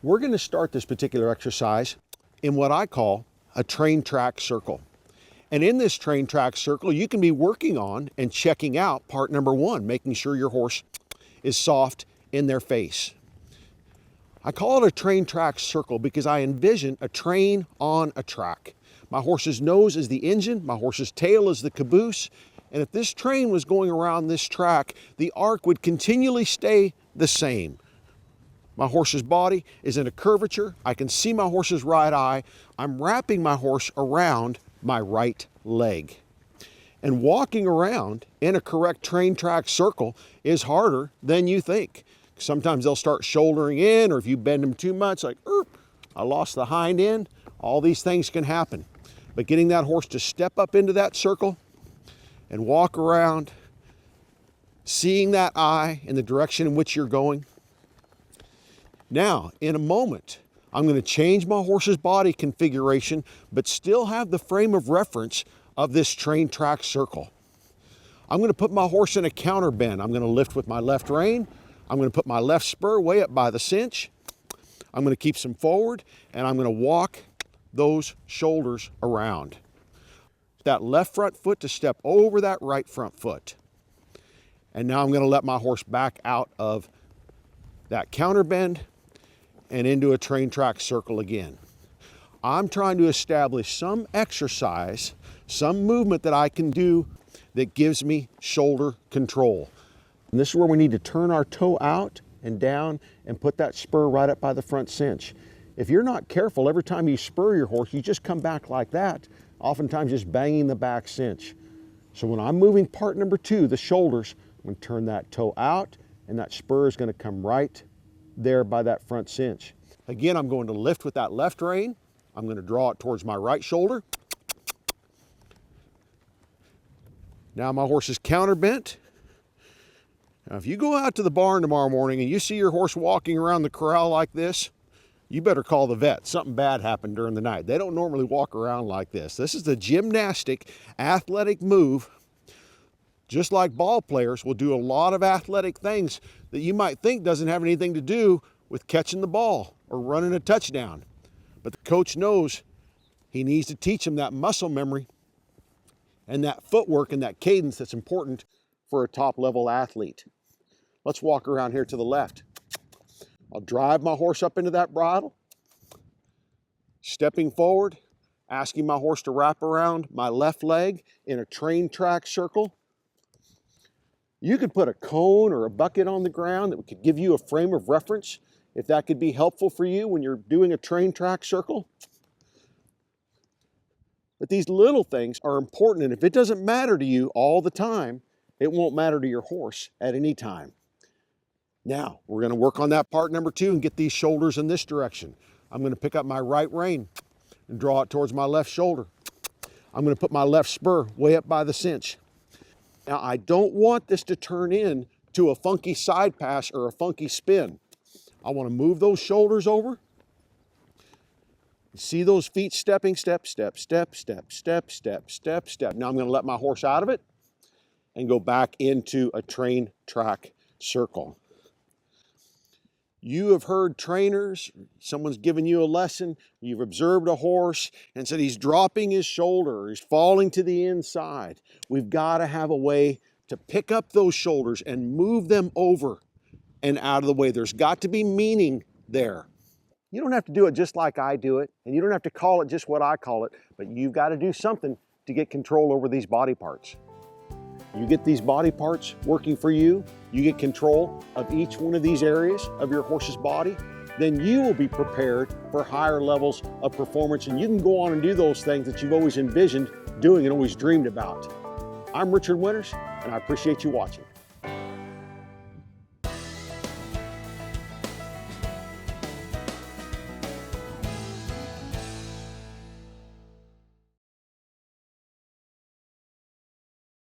We're going to start this particular exercise in what I call a train track circle. And in this train track circle, you can be working on and checking out part number one, making sure your horse is soft in their face. I call it a train track circle because I envision a train on a track. My horse's nose is the engine, my horse's tail is the caboose, and if this train was going around this track, the arc would continually stay the same. My horse's body is in a curvature. I can see my horse's right eye. I'm wrapping my horse around my right leg. And walking around in a correct train track circle is harder than you think. Sometimes they'll start shouldering in, or if you bend them too much, like, I lost the hind end. All these things can happen. But getting that horse to step up into that circle and walk around, seeing that eye in the direction in which you're going. Now, in a moment, I'm going to change my horse's body configuration, but still have the frame of reference of this train track circle. I'm going to put my horse in a counter bend. I'm going to lift with my left rein. I'm going to put my left spur way up by the cinch. I'm going to keep some forward, and I'm going to walk those shoulders around. That left front foot to step over that right front foot. And now I'm going to let my horse back out of that counter bend and into a train track circle again. I'm trying to establish some exercise, some movement that I can do that gives me shoulder control. And this is where we need to turn our toe out and down and put that spur right up by the front cinch. If you're not careful, every time you spur your horse, you just come back like that, oftentimes just banging the back cinch. So when I'm moving part number two, the shoulders, I'm going to turn that toe out, and that spur is going to come right there by that front cinch. Again, I'm going to lift with that left rein. I'm going to draw it towards my right shoulder. Now my horse is counter bent. Now if you go out to the barn tomorrow morning and you see your horse walking around the corral like this, you better call the vet. Something bad happened during the night. They don't normally walk around like this. This is the gymnastic, athletic move. Just like ball players will do a lot of athletic things that you might think doesn't have anything to do with catching the ball or running a touchdown. But the coach knows he needs to teach them that muscle memory and that footwork and that cadence that's important for a top-level athlete. Let's walk around here to the left. I'll drive my horse up into that bridle, stepping forward, asking my horse to wrap around my left leg in a train track circle. You could put a cone or a bucket on the ground that could give you a frame of reference, if that could be helpful for you when you're doing a train track circle. But these little things are important, and if it doesn't matter to you all the time, it won't matter to your horse at any time. Now, we're going to work on that part number two and get these shoulders in this direction. I'm going to pick up my right rein and draw it towards my left shoulder. I'm going to put my left spur way up by the cinch. Now, I don't want this to turn into a funky side pass or a funky spin. I want to move those shoulders over. See those feet stepping, step, step, step, step, step, step, step, step. Now I'm going to let my horse out of it and go back into a train track circle. You have heard trainers, someone's given you a lesson, you've observed a horse and said he's dropping his shoulder, he's falling to the inside. We've got to have a way to pick up those shoulders and move them over and out of the way. There's got to be meaning there. You don't have to do it just like I do it, and you don't have to call it just what I call it, but you've got to do something to get control over these body parts. You get these body parts working for you, you get control of each one of these areas of your horse's body, then you will be prepared for higher levels of performance, and you can go on and do those things that you've always envisioned doing and always dreamed about. I'm Richard Winters, and I appreciate you watching.